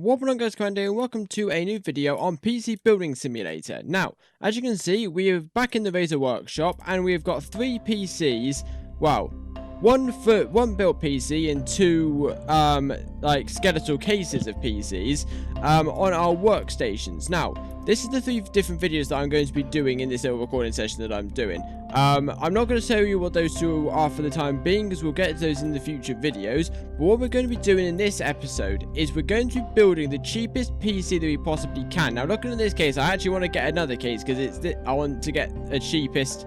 What up guys, Commander, and welcome to a new video on PC Building Simulator. Now, as you can see, we are back in the Razor Workshop, and we've got 3 PCs, well, one built PC and 2, like, skeletal cases of PCs, on our workstations. Now, this is the 3 different videos that I'm going to be doing in this little recording session that I'm doing. I'm not going to tell you what those 2 are for the time being, because we'll get to those in the future videos. But what we're going to be doing in this episode is we're going to be building the cheapest PC that we possibly can. Now, looking at this case, I actually want to get another case, because I want to get a cheapest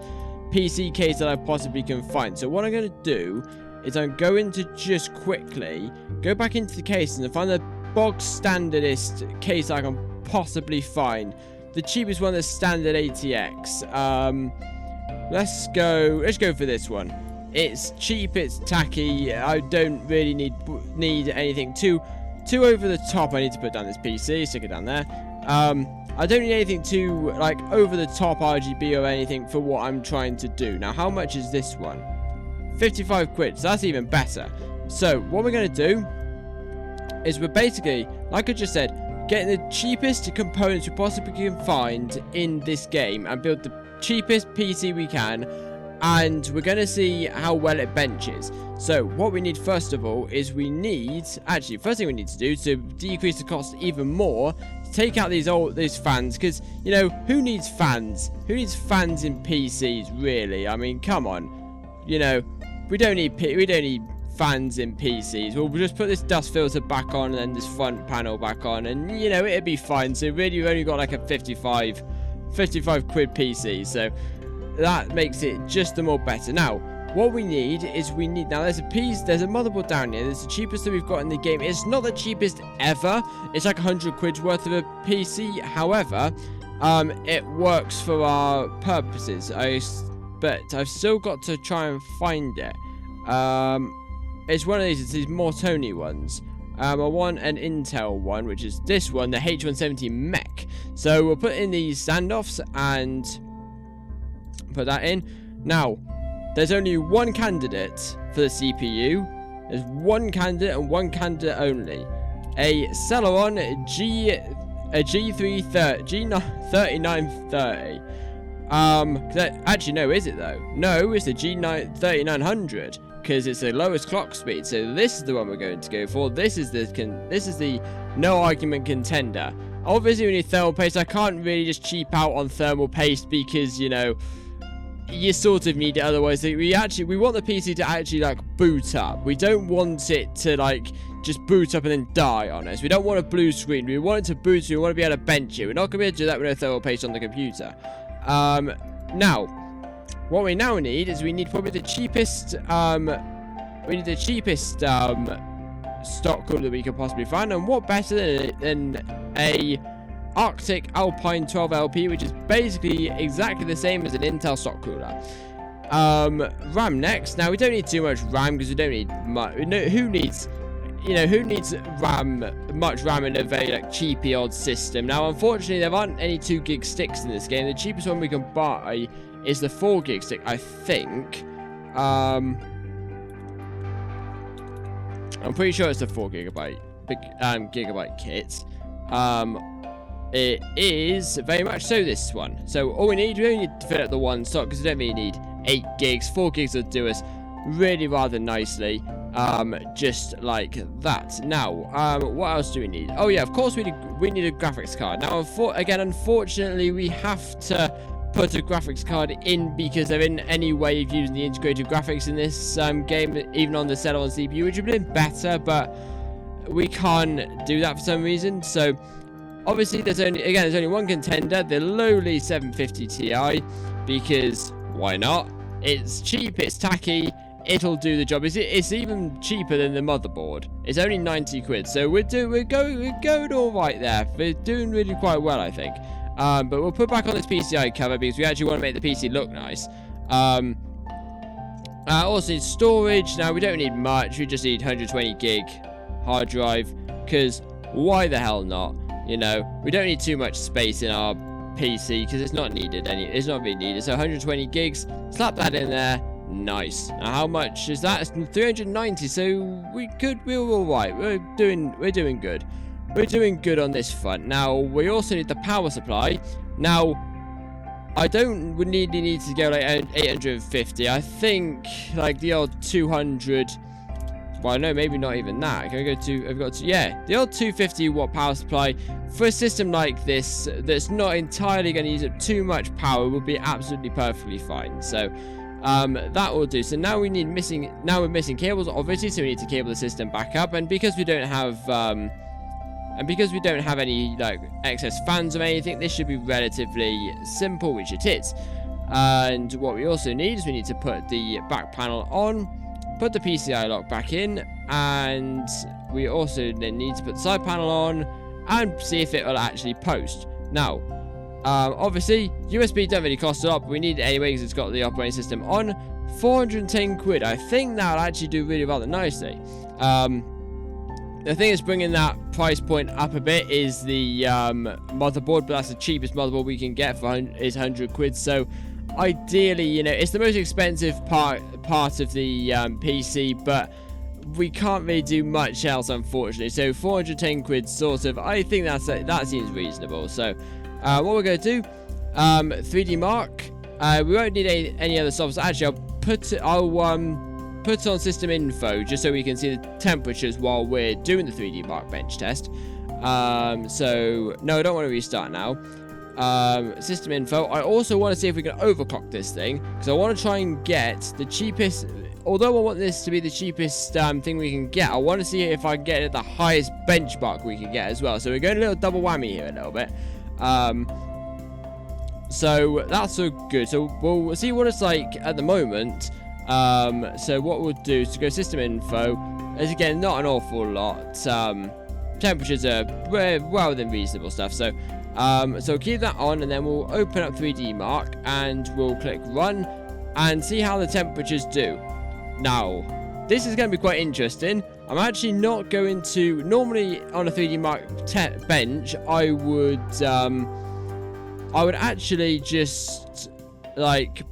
PC case that I possibly can find. So what I'm going to do is I'm going to just quickly go back into the case and find the bog standardist case I can possibly find. The cheapest one is standard ATX. Let's go for this one. It's cheap, it's tacky. I don't really need anything too over the top. I need to put down this PC, stick it down there. I don't need anything too, like, over the top RGB or anything for what I'm trying to do. Now, how much is this one? 55 quid, so that's even better. So, what we're going to do is we're basically, like I just said, getting the cheapest components we possibly can find in this game and build the cheapest PC we can, and we're going to see how well it benches. So what we need first of all is first thing we need to do to decrease the cost even more, take out these fans, because, you know, who needs fans? Who needs fans in PCs, really? I mean, come on. You know, we don't need fans in PCs. We'll just put this dust filter back on and then this front panel back on, and, you know, it'd be fine. So really, we've only got like a 55 quid PC, so that makes it just the more better. Now, what we need is now there's a motherboard down here. It's the cheapest that we've got in the game. It's not the cheapest ever. It's like 100 quid's worth of a PC. However, it works for our purposes. But I've still got to try and find it. It's one of these. It's these Mortoni ones. I want an Intel one, which is this one, the H170 Mech. So we'll put in these standoffs and put that in. Now, there's only one candidate for the CPU. There's one candidate and one candidate only. A Celeron G3930. Actually, no, is it though? No, it's the G3900. Because it's the lowest clock speed, so this is the one we're going to go for. This is the no argument contender. Obviously, we need thermal paste. I can't really just cheap out on thermal paste because, you know, you sort of need it. Otherwise, we want the PC to actually, like, boot up. We don't want it to, like, just boot up and then die on us. We don't want a blue screen. We want it to boot. We want to be able to bench it. We're not going to be able to do that with no thermal paste on the computer. Now, what we now need is probably the cheapest, stock cooler that we can possibly find. And what better than a Arctic Alpine 12LP, which is basically exactly the same as an Intel stock cooler. RAM next. Now, we don't need too much RAM because we don't need much. Who needs much RAM in a very, like, cheapy old system? Now, unfortunately, there aren't any 2 gig sticks in this game. The cheapest one we can buy is the 4 gig stick, I think. I'm pretty sure it's the 4 gigabyte kit. It is very much so this one. So all we only need to fill up the one slot, because we don't really need 8 gigs. 4 gigs will do us really rather nicely. Just like that. Now, what else do we need? Oh yeah, of course we need a graphics card. Now, unfortunately, we have to put a graphics card in because there isn't any way of using the integrated graphics in this game, even on the Celeron CPU, which would have been better, but we can't do that for some reason. So obviously there's only one contender, the lowly 750 Ti, because why not? It's cheap, it's tacky, it'll do the job. It's even cheaper than the motherboard. It's only 90 quid, so we're going all right there. We're doing really quite well, I think. But we'll put back on this PCI cover because we actually want to make the PC look nice. Also need storage. Now, we don't need much. We just need 120 gig hard drive, because why the hell not? You know, we don't need too much space in our PC because it's not needed. It's not really needed. So 120 gigs. Slap that in there. Nice. Now, how much is that? It's 390. So we're all right. We're doing good. we're doing good on this front. Now, we also need the power supply. Now, I don't really need to go like 850. I think like the old 200. Well, no, maybe not even that. Can we go to? I've got to. Yeah, the old 250 watt power supply for a system like this that's not entirely going to use up too much power would be absolutely perfectly fine. So, that will do. So now we need Now we're missing cables, obviously. So we need to cable the system back up, and because we don't have any like excess fans or anything, this should be relatively simple, which it is. And what we also need is we need to put the back panel on, put the PCI lock back in, and we also then need to put the side panel on and see if it will actually post. Now, obviously, USB don't really cost a lot, but we need it anyway because it's got the operating system on. 410 quid. I think that'll actually do really rather nicely. The thing is bringing that price point up a bit is the motherboard, but that's the cheapest motherboard we can get for is 100 quid. So ideally, you know, it's the most expensive part of the PC, but we can't really do much else, unfortunately. So 410 quid, sort of, I think that seems reasonable. So what we're going to do, 3D Mark. We won't need any other software. Actually, I'll put on system info just so we can see the temperatures while we're doing the 3D Mark bench test. So no, I don't want to restart now. System info. I also want to see if we can overclock this thing, because I want to try and get the cheapest. Although I want this to be the cheapest thing we can get, I want to see if I can get it the highest benchmark we can get as well. So we're going a little double whammy here a little bit. So that's so good. So we'll see what it's like at the moment. So what we'll do is to go system info. As again, not an awful lot. Temperatures are well within reasonable stuff. So keep that on, and then we'll open up 3D Mark and we'll click run and see how the temperatures do. Now, this is going to be quite interesting. I'm actually not going to. Normally on a 3D Mark bench, I would actually just like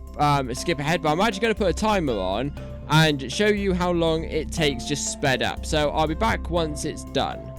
skip ahead, but I'm actually going to put a timer on and show you how long it takes just sped up. So I'll be back once it's done.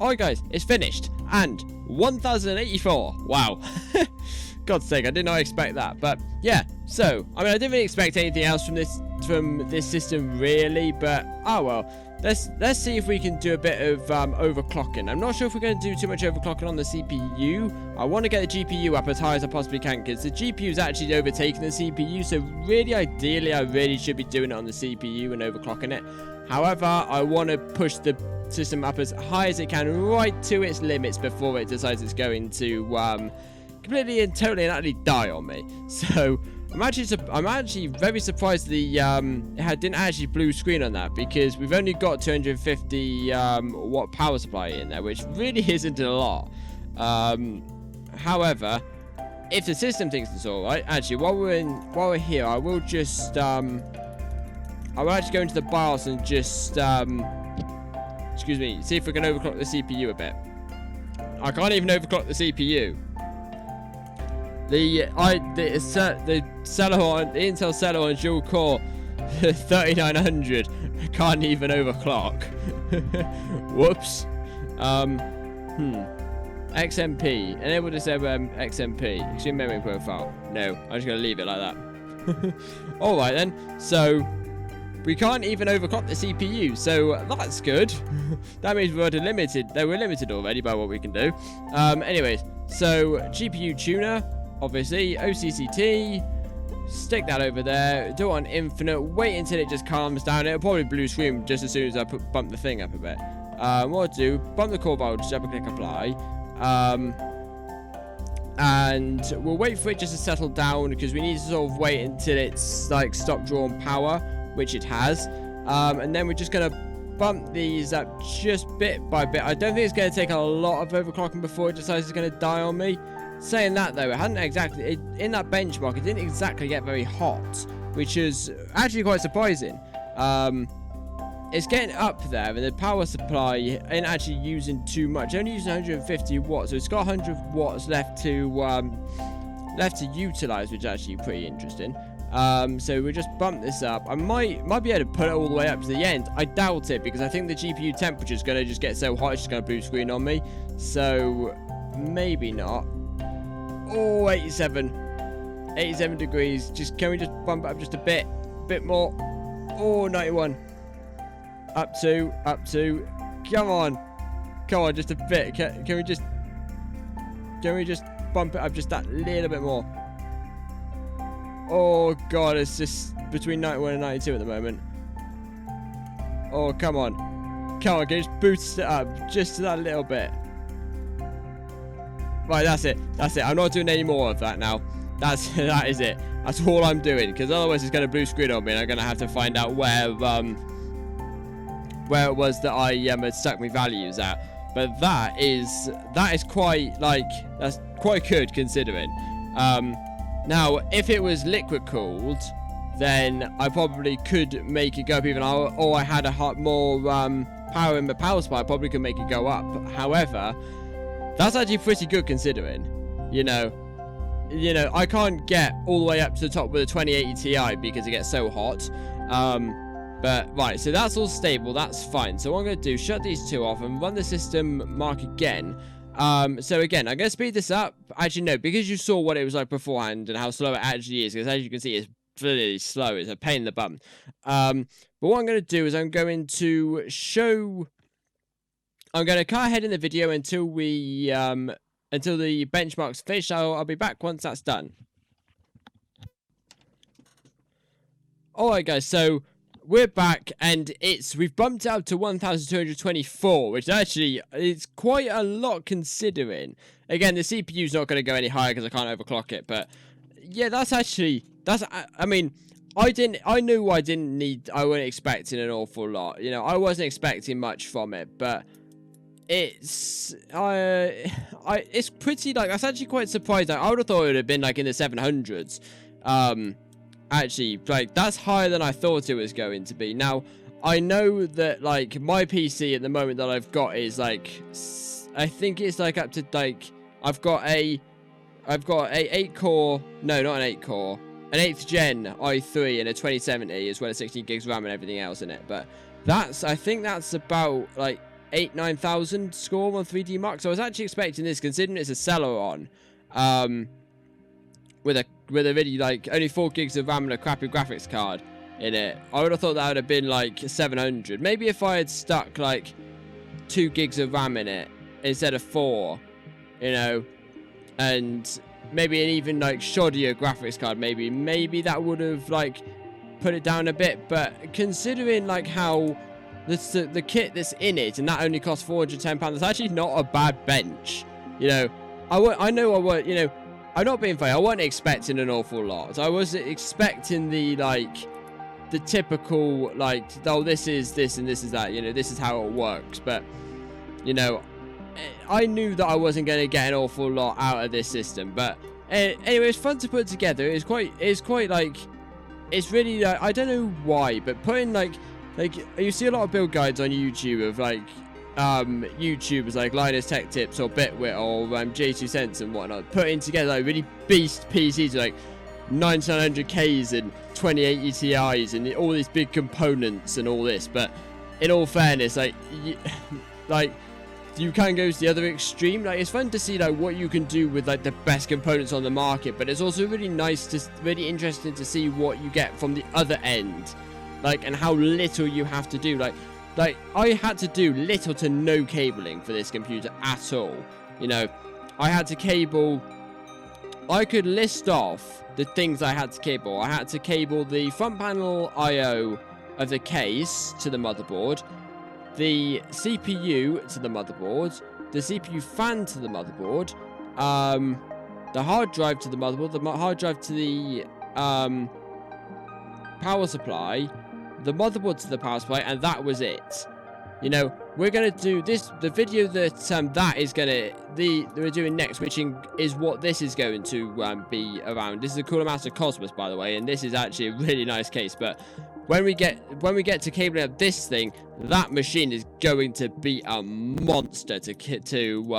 Alright guys, it's finished, and 1084, wow. God's sake, I did not expect that, but yeah, so, I mean, I didn't really expect anything else from this system really, but, oh well, let's see if we can do a bit of overclocking. I'm not sure if we're going to do too much overclocking on the CPU. I want to get the GPU up as high as I possibly can, because the GPU is actually overtaking the CPU, so really, ideally, I really should be doing it on the CPU and overclocking it. However, I want to push the system up as high as it can, right to its limits, before it decides it's going to completely and totally and utterly die on me. So I'm actually very surprised it didn't actually blue screen on that, because we've only got 250 watt power supply in there, which really isn't a lot. However, if the system thinks it's all right, actually while we're here, I will just I will actually go into the BIOS and just excuse me, see if we can overclock the CPU a bit. I can't even overclock the CPU. The Intel Celeron dual core 3900 can't even overclock. Whoops. XMP. Enable disable XMP. Extreme memory profile. No, I'm just gonna leave it like that. Alright then. So we can't even overclock the CPU, so that's good. That means we're limited. We're limited already by what we can do. Anyways, so GPU tuner, obviously, OCCT, stick that over there, do it on infinite, wait until it just calms down. It'll probably blue screen just as soon as I bump the thing up a bit. What I'll do, bump the core voltage, double click apply. and we'll wait for it just to settle down because we need to sort of wait until it's like stopped drawing power, which it has. And then we're just going to bump these up just bit by bit. I don't think it's going to take a lot of overclocking before it decides it's going to die on me. Saying that though, it hadn't exactly, in that benchmark, it didn't exactly get very hot, which is actually quite surprising. It's getting up there, and the power supply ain't actually using too much. Only using 150 watts, so it's got 100 watts left to utilize, which is actually pretty interesting. So we'll just bump this up. I might be able to put it all the way up to the end. I doubt it, because I think the GPU temperature is going to just get so hot it's just going to blue screen on me. So maybe not. Oh, 87 degrees. Can we just bump it up just a bit more? Oh, 91. Up to. Come on, just a bit. Can we just bump it up just that little bit more? Oh god, it's just between 91 and 92 at the moment. Oh, come on, can you just boost it up just to that little bit? Right, that's it. I'm not doing any more of that now. That is it. That's all I'm doing, because otherwise it's going to blue screen on me, and I'm going to have to find out where it was that I had stuck my values at. But that is quite, like, that's quite good considering. Now, if it was liquid cooled, then I probably could make it go up even higher, or I had more power in the power supply, I probably could make it go up. However, that's actually pretty good considering. You know, I can't get all the way up to the top with a 2080 Ti because it gets so hot. But, right, so that's all stable, that's fine. So what I'm going to do, shut these two off and run the system mark again. So again, I'm going to speed this up. Actually, no, because you saw what it was like beforehand and how slow it actually is, because as you can see, it's really slow. It's a pain in the bum. But what I'm going to do is I'm going to cut ahead in the video until the benchmark's finished. I'll be back once that's done. Alright guys, so we're back, and we've bumped it up to 1,224, which actually is quite a lot considering. Again, the CPU's not going to go any higher because I can't overclock it, but yeah, I mean, I wasn't expecting an awful lot. You know, I wasn't expecting much from it, but it's pretty, like, that's actually quite surprised. I would have thought it would have been like in the 700s. Actually, like, that's higher than I thought it was going to be. Now, I know that, like, my PC at the moment that I've got is, like, I think it's, like, up to, like, I've got a 8-core, no, not an 8-core, an 8th gen i3 and a 2070, as well as 16 gigs RAM and everything else in it. But I think that's about, like, 8,000-9,000 score on 3D Mark. So I was actually expecting this, considering it's a Celeron, with a really, like, only 4 gigs of RAM and a crappy graphics card in it. I would have thought that would have been like 700. Maybe if I had stuck like 2 gigs of RAM in it instead of 4, you know, and maybe an even like shoddier graphics card, maybe that would have like put it down a bit. But considering like how the kit that's in it, and that only costs £410, that's actually not a bad bench. You know, you know, I'm not being funny. I wasn't expecting an awful lot. I was expecting the typical, like, oh, this is this and this is that. You know, this is how it works. But, you know, I knew that I wasn't going to get an awful lot out of this system. But anyway, it's fun to put together. It's quite like, it's really, I don't know why, but putting like you see a lot of build guides on YouTube of like YouTubers like Linus Tech Tips or Bitwit or J2 Sense and whatnot, putting together like really beast PCs like 9900Ks and 2080 Ti's and all these big components and all this. But in all fairness, like you can go to the other extreme. Like, it's fun to see like what you can do with like the best components on the market, but it's also really really interesting to see what you get from the other end, like, and how little you have to do. Like I had to do little to no cabling for this computer at all. You know, I had to cable. I could list off the things I had to cable. I had to cable the front panel I/O of the case to the motherboard, the CPU to the motherboard, the CPU fan to the motherboard, the hard drive to the motherboard, the hard drive to the power supply, the motherboard to the power supply, and that was it. You know, we're gonna do this. The video that we're doing next, which is what this is going to be around. This is a Cooler Master Cosmos, by the way, and this is actually a really nice case. But when we get to cabling up this thing, that machine is going to be a monster to cable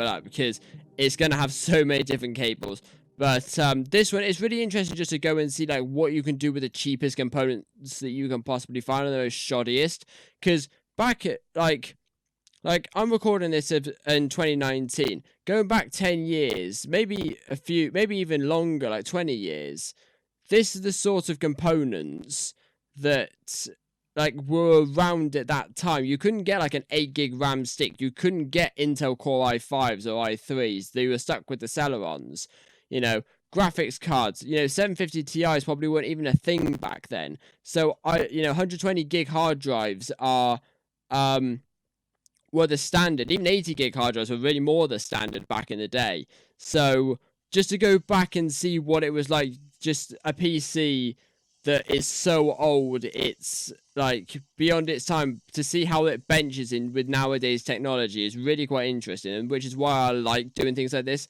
up, because it's gonna have so many different cables. But this one is really interesting just to go and see like what you can do with the cheapest components that you can possibly find, and the most shoddiest. Because back at like I'm recording this in 2019, going back 10 years, maybe even longer, like 20 years. This is the sort of components that like were around at that time. You couldn't get like an 8 gig RAM stick. You couldn't get Intel Core i5s or i3s. They were stuck with the Celerons. You know, graphics cards, 750 Ti's probably weren't even a thing back then. So 120 gig hard drives were the standard. Even 80 gig hard drives were really more the standard back in the day. So just to go back and see what it was like, just a PC that is so old, it's like beyond its time, to see how it benches in with nowadays technology is really quite interesting, and which is why I like doing things like this.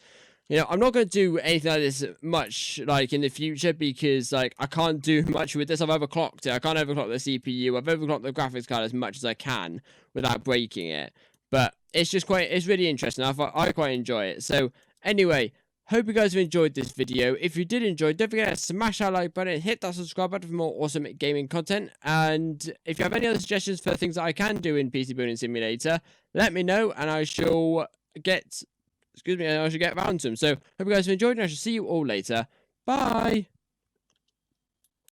I'm not going to do anything like this much, like, in the future, because, like, I can't do much with this. I've overclocked it. I can't overclock the CPU. I've overclocked the graphics card as much as I can without breaking it. But it's really interesting. I quite enjoy it. So, anyway, hope you guys have enjoyed this video. If you did enjoy, don't forget to smash that like button, hit that subscribe button for more awesome gaming content. And if you have any other suggestions for things that I can do in PC Building Simulator, let me know, and I shall get... I should get around to them. So, hope you guys have enjoyed, and I shall see you all later. Bye!